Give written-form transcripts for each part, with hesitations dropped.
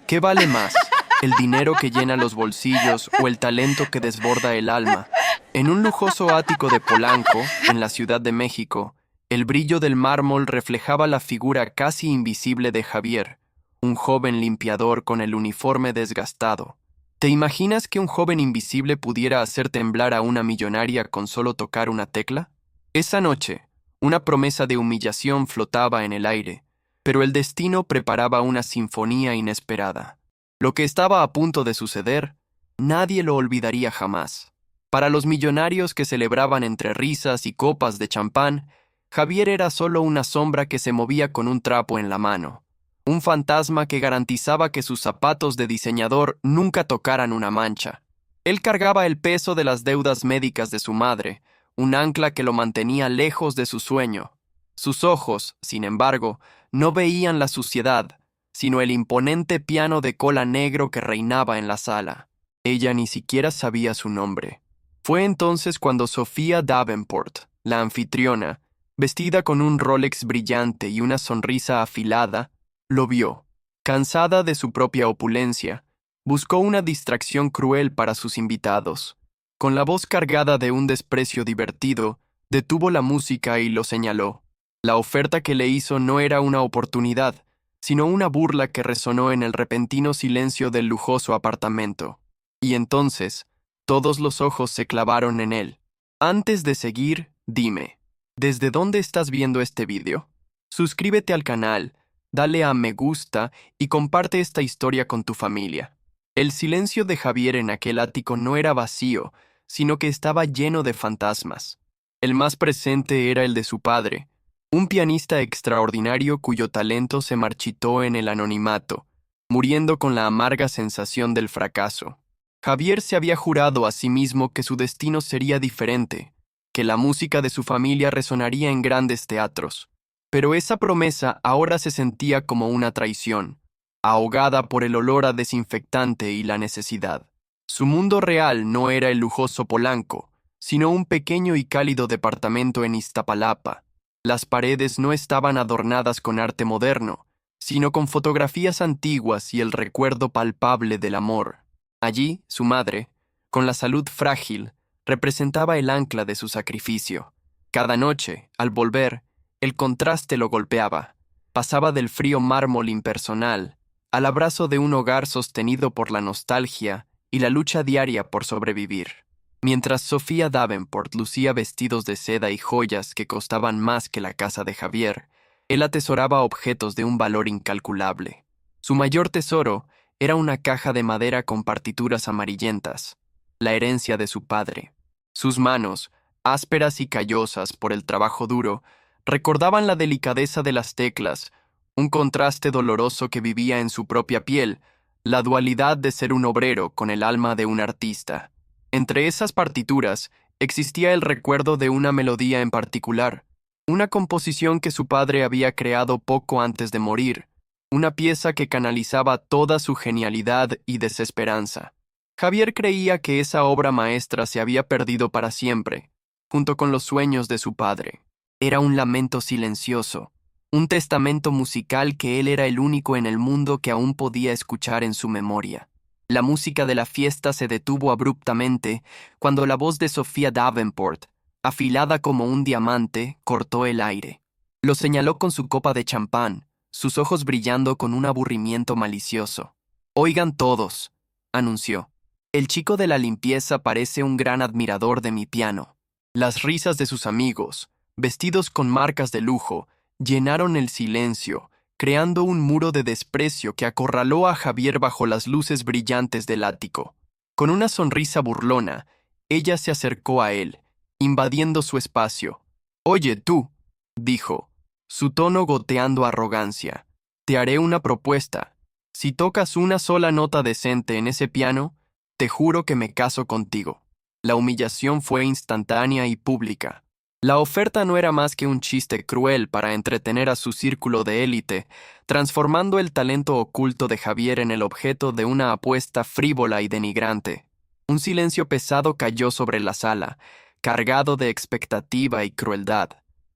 ¿Qué vale más, el dinero que llena los bolsillos o el talento que desborda el alma? En un lujoso ático de Polanco, en la Ciudad de México, el brillo del mármol reflejaba la figura casi invisible de Javier, un joven limpiador con el uniforme desgastado. ¿Te imaginas que un joven invisible pudiera hacer temblar a una millonaria con solo tocar una tecla? Esa noche, una promesa de humillación flotaba en el aire, pero el destino preparaba una sinfonía inesperada. Lo que estaba a punto de suceder, nadie lo olvidaría jamás. Para los millonarios que celebraban entre risas y copas de champán, Javier era solo una sombra que se movía con un trapo en la mano, un fantasma que garantizaba que sus zapatos de diseñador nunca tocaran una mancha. Él cargaba el peso de las deudas médicas de su madre, un ancla que lo mantenía lejos de su sueño. Sus ojos, sin embargo, no veían la suciedad, sino el imponente piano de cola negro que reinaba en la sala. Ella ni siquiera sabía su nombre. Fue entonces cuando Sofía Davenport, la anfitriona, vestida con un Rolex brillante y una sonrisa afilada, lo vio. Cansada de su propia opulencia, buscó una distracción cruel para sus invitados. Con la voz cargada de un desprecio divertido, detuvo la música y lo señaló. La oferta que le hizo no era una oportunidad, sino una burla que resonó en el repentino silencio del lujoso apartamento. Y entonces, todos los ojos se clavaron en él. Antes de seguir, dime, ¿desde dónde estás viendo este vídeo? Suscríbete al canal, dale a me gusta y comparte esta historia con tu familia. El silencio de Javier en aquel ático no era vacío, sino que estaba lleno de fantasmas. El más presente era el de su padre, un pianista extraordinario cuyo talento se marchitó en el anonimato, muriendo con la amarga sensación del fracaso. Javier se había jurado a sí mismo que su destino sería diferente, que la música de su familia resonaría en grandes teatros. Pero esa promesa ahora se sentía como una traición, ahogada por el olor a desinfectante y la necesidad. Su mundo real no era el lujoso Polanco, sino un pequeño y cálido departamento en Iztapalapa. Las paredes no estaban adornadas con arte moderno, sino con fotografías antiguas y el recuerdo palpable del amor. Allí, su madre, con la salud frágil, representaba el ancla de su sacrificio. Cada noche, al volver, el contraste lo golpeaba. Pasaba del frío mármol impersonal al abrazo de un hogar sostenido por la nostalgia y la lucha diaria por sobrevivir. Mientras Sofía Davenport lucía vestidos de seda y joyas que costaban más que la casa de Javier, él atesoraba objetos de un valor incalculable. Su mayor tesoro era una caja de madera con partituras amarillentas, la herencia de su padre. Sus manos, ásperas y callosas por el trabajo duro, recordaban la delicadeza de las teclas, un contraste doloroso que vivía en su propia piel, la dualidad de ser un obrero con el alma de un artista. Entre esas partituras existía el recuerdo de una melodía en particular, una composición que su padre había creado poco antes de morir, una pieza que canalizaba toda su genialidad y desesperanza. Javier creía que esa obra maestra se había perdido para siempre, junto con los sueños de su padre. Era un lamento silencioso, un testamento musical que él era el único en el mundo que aún podía escuchar en su memoria. La música de la fiesta se detuvo abruptamente cuando la voz de Sofía Davenport, afilada como un diamante, cortó el aire. Lo señaló con su copa de champán, sus ojos brillando con un aburrimiento malicioso. «Oigan todos», anunció. «El chico de la limpieza parece un gran admirador de mi piano». Las risas de sus amigos, vestidos con marcas de lujo, llenaron el silencio, creando un muro de desprecio que acorraló a Javier bajo las luces brillantes del ático. Con una sonrisa burlona, ella se acercó a él, invadiendo su espacio. «Oye, tú», dijo, su tono goteando arrogancia, «te haré una propuesta. Si tocas una sola nota decente en ese piano, te juro que me caso contigo». La humillación fue instantánea y pública. La oferta no era más que un chiste cruel para entretener a su círculo de élite, transformando el talento oculto de Javier en el objeto de una apuesta frívola y denigrante. Un silencio pesado cayó sobre la sala, cargado de expectativa y crueldad.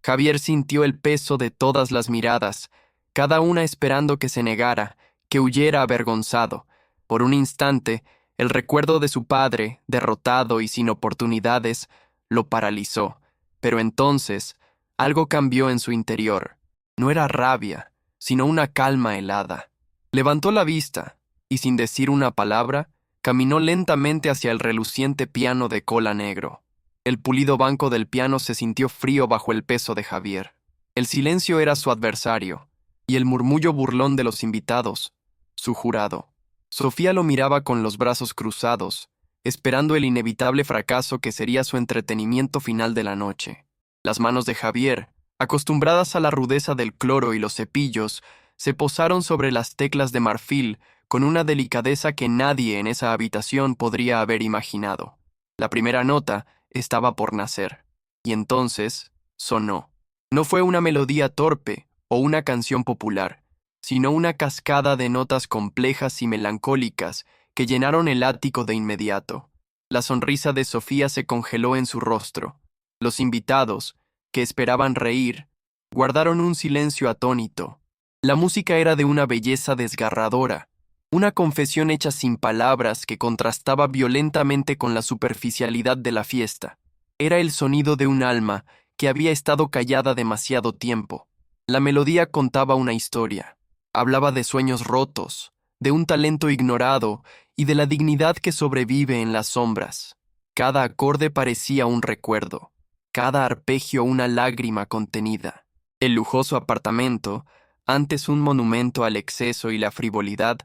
Javier sintió el peso de todas las miradas, cada una esperando que se negara, que huyera avergonzado. Por un instante, el recuerdo de su padre, derrotado y sin oportunidades, lo paralizó. Pero entonces, algo cambió en su interior. No era rabia, sino una calma helada. Levantó la vista, y sin decir una palabra, caminó lentamente hacia el reluciente piano de cola negro. El pulido banco del piano se sintió frío bajo el peso de Javier. El silencio era su adversario, y el murmullo burlón de los invitados, su jurado. Sofía lo miraba con los brazos cruzados, esperando el inevitable fracaso que sería su entretenimiento final de la noche. Las manos de Javier, acostumbradas a la rudeza del cloro y los cepillos, se posaron sobre las teclas de marfil con una delicadeza que nadie en esa habitación podría haber imaginado. La primera nota estaba por nacer, y entonces sonó. No fue una melodía torpe o una canción popular, sino una cascada de notas complejas y melancólicas que llenaron el ático de inmediato. La sonrisa de Sofía se congeló en su rostro. Los invitados, que esperaban reír, guardaron un silencio atónito. La música era de una belleza desgarradora, una confesión hecha sin palabras que contrastaba violentamente con la superficialidad de la fiesta. Era el sonido de un alma que había estado callada demasiado tiempo. La melodía contaba una historia. Hablaba de sueños rotos, de un talento ignorado y de la dignidad que sobrevive en las sombras. Cada acorde parecía un recuerdo, cada arpegio una lágrima contenida. El lujoso apartamento, antes un monumento al exceso y la frivolidad,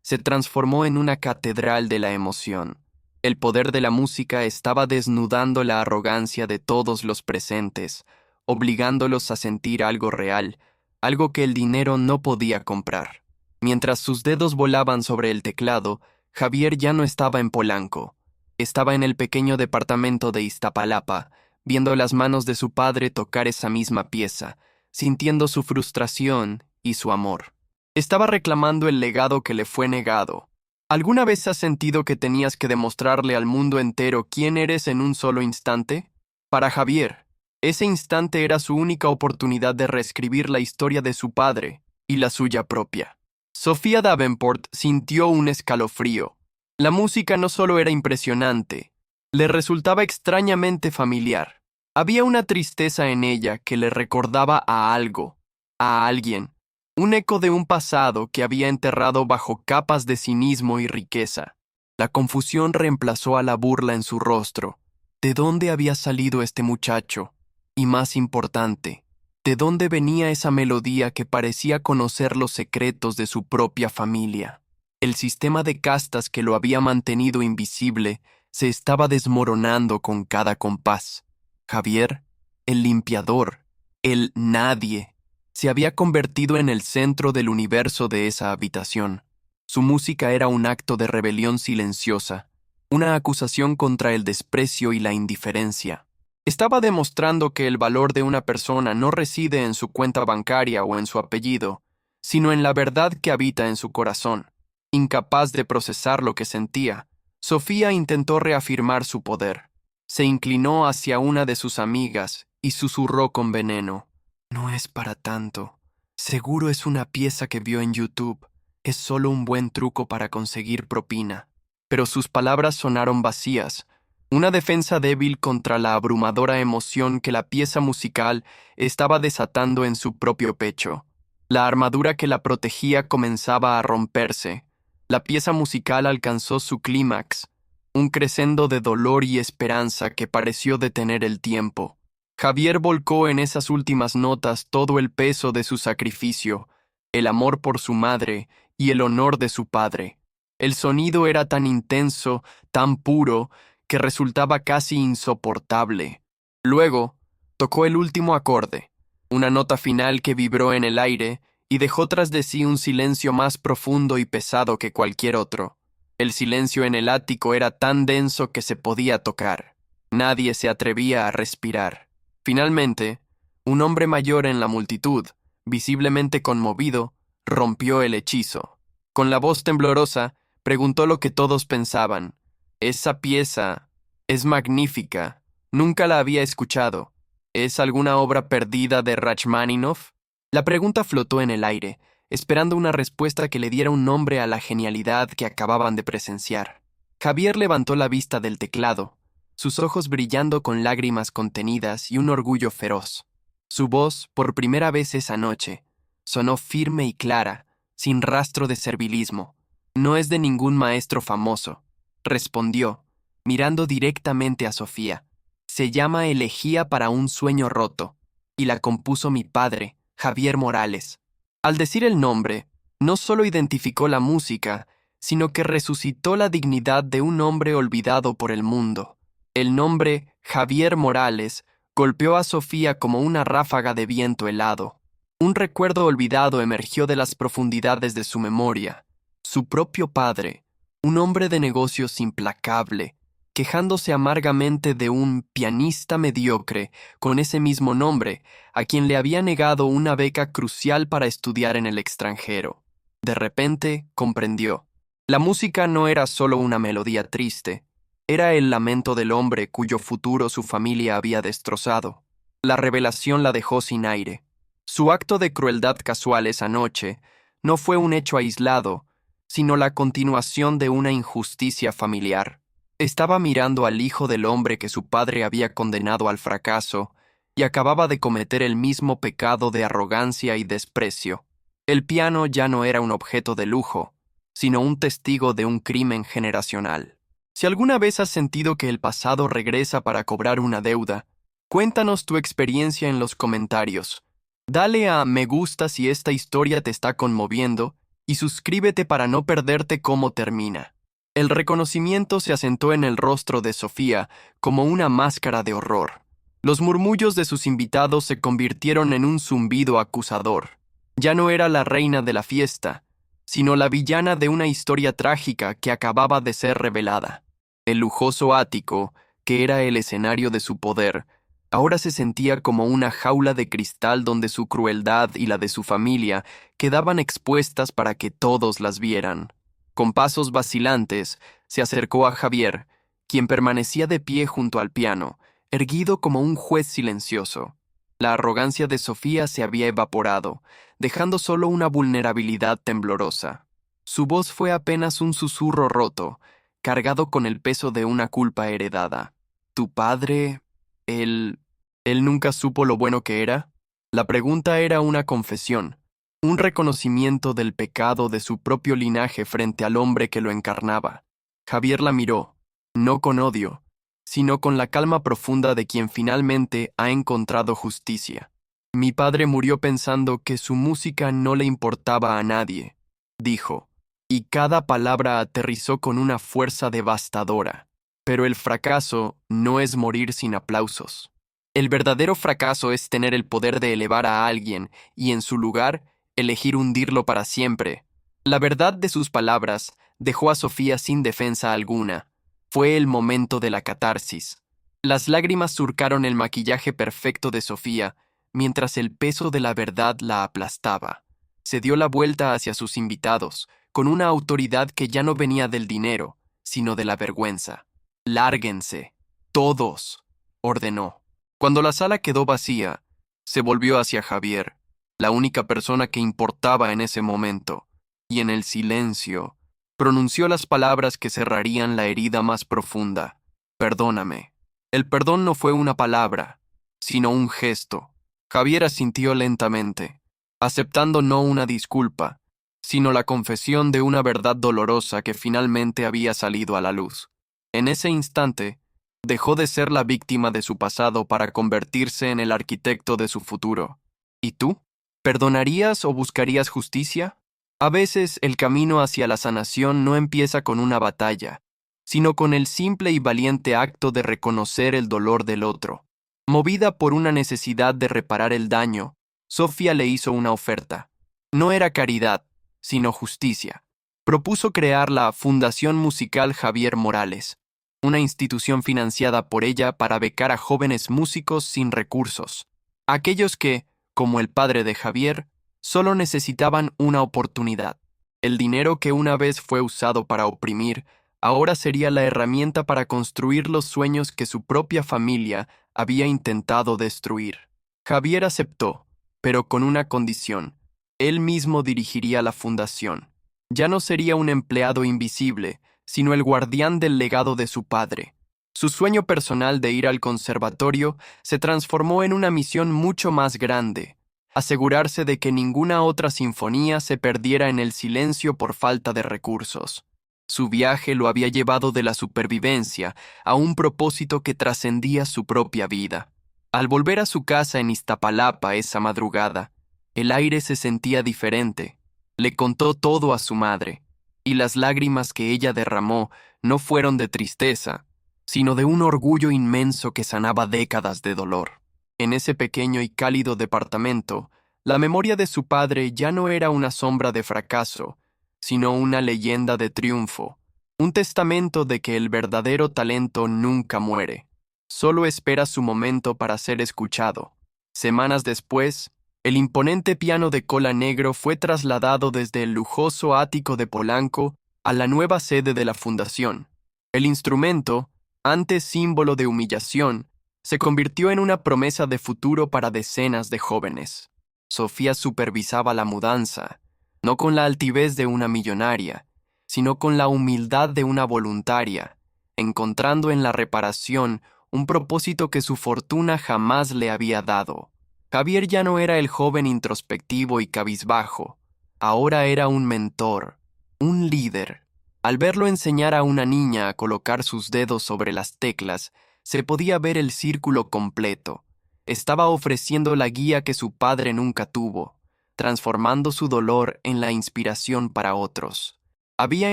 se transformó en una catedral de la emoción. El poder de la música estaba desnudando la arrogancia de todos los presentes, obligándolos a sentir algo real, algo que el dinero no podía comprar. Mientras sus dedos volaban sobre el teclado, Javier ya no estaba en Polanco. Estaba en el pequeño departamento de Iztapalapa, viendo las manos de su padre tocar esa misma pieza, sintiendo su frustración y su amor. Estaba reclamando el legado que le fue negado. ¿Alguna vez has sentido que tenías que demostrarle al mundo entero quién eres en un solo instante? Para Javier, ese instante era su única oportunidad de reescribir la historia de su padre y la suya propia. Sofía Davenport sintió un escalofrío. La música no solo era impresionante, le resultaba extrañamente familiar. Había una tristeza en ella que le recordaba a algo, a alguien, un eco de un pasado que había enterrado bajo capas de cinismo y riqueza. La confusión reemplazó a la burla en su rostro. ¿De dónde había salido este muchacho? Y más importante, ¿de dónde venía esa melodía que parecía conocer los secretos de su propia familia? El sistema de castas que lo había mantenido invisible se estaba desmoronando con cada compás. Javier, el limpiador, el nadie, se había convertido en el centro del universo de esa habitación. Su música era un acto de rebelión silenciosa, una acusación contra el desprecio y la indiferencia. Estaba demostrando que el valor de una persona no reside en su cuenta bancaria o en su apellido, sino en la verdad que habita en su corazón. Incapaz de procesar lo que sentía, Sofía intentó reafirmar su poder. Se inclinó hacia una de sus amigas y susurró con veneno: «No es para tanto. Seguro es una pieza que vio en YouTube. Es solo un buen truco para conseguir propina». Pero sus palabras sonaron vacías, una defensa débil contra la abrumadora emoción que la pieza musical estaba desatando en su propio pecho. La armadura que la protegía comenzaba a romperse. La pieza musical alcanzó su clímax, un crescendo de dolor y esperanza que pareció detener el tiempo. Javier volcó en esas últimas notas todo el peso de su sacrificio, el amor por su madre y el honor de su padre. El sonido era tan intenso, tan puro, que resultaba casi insoportable. Luego, tocó el último acorde, una nota final que vibró en el aire y dejó tras de sí un silencio más profundo y pesado que cualquier otro. El silencio en el ático era tan denso que se podía tocar. Nadie se atrevía a respirar. Finalmente, un hombre mayor en la multitud, visiblemente conmovido, rompió el hechizo. Con la voz temblorosa, preguntó lo que todos pensaban. «Esa pieza es magnífica. Nunca la había escuchado. ¿Es alguna obra perdida de Rachmaninoff?» La pregunta flotó en el aire, esperando una respuesta que le diera un nombre a la genialidad que acababan de presenciar. Javier levantó la vista del teclado, sus ojos brillando con lágrimas contenidas y un orgullo feroz. Su voz, por primera vez esa noche, sonó firme y clara, sin rastro de servilismo. «No es de ningún maestro famoso», respondió, mirando directamente a Sofía. «Se llama Elegía para un sueño roto, y la compuso mi padre, Javier Morales». Al decir el nombre, no solo identificó la música, sino que resucitó la dignidad de un hombre olvidado por el mundo. El nombre Javier Morales golpeó a Sofía como una ráfaga de viento helado. Un recuerdo olvidado emergió de las profundidades de su memoria. Su propio padre, un hombre de negocios implacable, quejándose amargamente de un pianista mediocre con ese mismo nombre, a quien le había negado una beca crucial para estudiar en el extranjero. De repente comprendió. La música no era solo una melodía triste, era el lamento del hombre cuyo futuro su familia había destrozado. La revelación la dejó sin aire. Su acto de crueldad casual esa noche no fue un hecho aislado, sino la continuación de una injusticia familiar. Estaba mirando al hijo del hombre que su padre había condenado al fracaso y acababa de cometer el mismo pecado de arrogancia y desprecio. El piano ya no era un objeto de lujo, sino un testigo de un crimen generacional. Si alguna vez has sentido que el pasado regresa para cobrar una deuda, cuéntanos tu experiencia en los comentarios. Dale a me gusta si esta historia te está conmoviendo y suscríbete para no perderte cómo termina. El reconocimiento se asentó en el rostro de Sofía como una máscara de horror. Los murmullos de sus invitados se convirtieron en un zumbido acusador. Ya no era la reina de la fiesta, sino la villana de una historia trágica que acababa de ser revelada. El lujoso ático, que era el escenario de su poder, ahora se sentía como una jaula de cristal donde su crueldad y la de su familia quedaban expuestas para que todos las vieran. Con pasos vacilantes, se acercó a Javier, quien permanecía de pie junto al piano, erguido como un juez silencioso. La arrogancia de Sofía se había evaporado, dejando solo una vulnerabilidad temblorosa. Su voz fue apenas un susurro roto, cargado con el peso de una culpa heredada. «¿Tu padre, él nunca supo lo bueno que era?» La pregunta era una confesión, un reconocimiento del pecado de su propio linaje frente al hombre que lo encarnaba. Javier la miró, no con odio, sino con la calma profunda de quien finalmente ha encontrado justicia. «Mi padre murió pensando que su música no le importaba a nadie», dijo, y cada palabra aterrizó con una fuerza devastadora. Pero el fracaso no es morir sin aplausos. El verdadero fracaso es tener el poder de elevar a alguien y, en su lugar, elegir hundirlo para siempre. La verdad de sus palabras dejó a Sofía sin defensa alguna. Fue el momento de la catarsis. Las lágrimas surcaron el maquillaje perfecto de Sofía, mientras el peso de la verdad la aplastaba. Se dio la vuelta hacia sus invitados, con una autoridad que ya no venía del dinero, sino de la vergüenza. «Lárguense, todos», ordenó. Cuando la sala quedó vacía, se volvió hacia Javier, la única persona que importaba en ese momento, y en el silencio, pronunció las palabras que cerrarían la herida más profunda. «Perdóname». El perdón no fue una palabra, sino un gesto. Javier asintió lentamente, aceptando no una disculpa, sino la confesión de una verdad dolorosa que finalmente había salido a la luz. En ese instante, dejó de ser la víctima de su pasado para convertirse en el arquitecto de su futuro. ¿Y tú? ¿Perdonarías o buscarías justicia? A veces el camino hacia la sanación no empieza con una batalla, sino con el simple y valiente acto de reconocer el dolor del otro. Movida por una necesidad de reparar el daño, Sofía le hizo una oferta. No era caridad, sino justicia. Propuso crear la Fundación Musical Javier Morales, una institución financiada por ella para becar a jóvenes músicos sin recursos, aquellos que, como el padre de Javier, solo necesitaban una oportunidad. El dinero que una vez fue usado para oprimir, ahora sería la herramienta para construir los sueños que su propia familia había intentado destruir. Javier aceptó, pero con una condición: Él mismo dirigiría la fundación. Ya no sería un empleado invisible, sino el guardián del legado de su padre. Su sueño personal de ir al conservatorio se transformó en una misión mucho más grande: asegurarse de que ninguna otra sinfonía se perdiera en el silencio por falta de recursos. Su viaje lo había llevado de la supervivencia a un propósito que trascendía su propia vida. Al volver a su casa en Iztapalapa esa madrugada, el aire se sentía diferente. Le contó todo a su madre, y las lágrimas que ella derramó no fueron de tristeza, sino de un orgullo inmenso que sanaba décadas de dolor. En ese pequeño y cálido departamento, la memoria de su padre ya no era una sombra de fracaso, sino una leyenda de triunfo, un testamento de que el verdadero talento nunca muere, solo espera su momento para ser escuchado. Semanas después, el imponente piano de cola negro fue trasladado desde el lujoso ático de Polanco a la nueva sede de la fundación. El instrumento, antes símbolo de humillación, se convirtió en una promesa de futuro para decenas de jóvenes. Sofía supervisaba la mudanza, no con la altivez de una millonaria, sino con la humildad de una voluntaria, encontrando en la reparación un propósito que su fortuna jamás le había dado. Javier ya no era el joven introspectivo y cabizbajo, ahora era un mentor, un líder. Al verlo enseñar a una niña a colocar sus dedos sobre las teclas, se podía ver el círculo completo. Estaba ofreciendo la guía que su padre nunca tuvo, transformando su dolor en la inspiración para otros. Había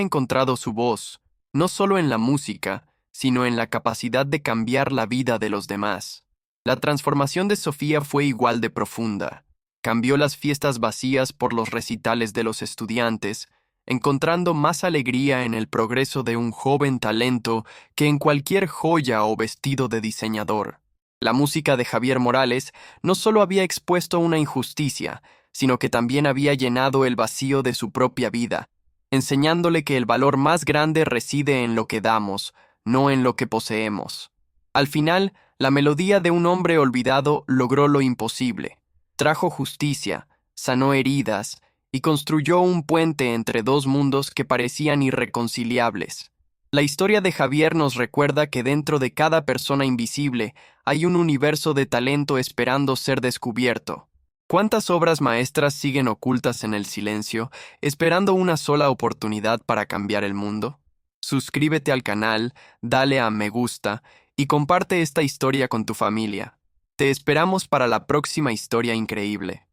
encontrado su voz, no solo en la música, sino en la capacidad de cambiar la vida de los demás. La transformación de Sofía fue igual de profunda. Cambió las fiestas vacías por los recitales de los estudiantes, encontrando más alegría en el progreso de un joven talento que en cualquier joya o vestido de diseñador. La música de Javier Morales no solo había expuesto una injusticia, sino que también había llenado el vacío de su propia vida, enseñándole que el valor más grande reside en lo que damos, no en lo que poseemos. Al final, la melodía de un hombre olvidado logró lo imposible. Trajo justicia, sanó heridas y construyó un puente entre dos mundos que parecían irreconciliables. La historia de Javier nos recuerda que dentro de cada persona invisible hay un universo de talento esperando ser descubierto. ¿Cuántas obras maestras siguen ocultas en el silencio, esperando una sola oportunidad para cambiar el mundo? Suscríbete al canal, dale a me gusta y comparte esta historia con tu familia. Te esperamos para la próxima historia increíble.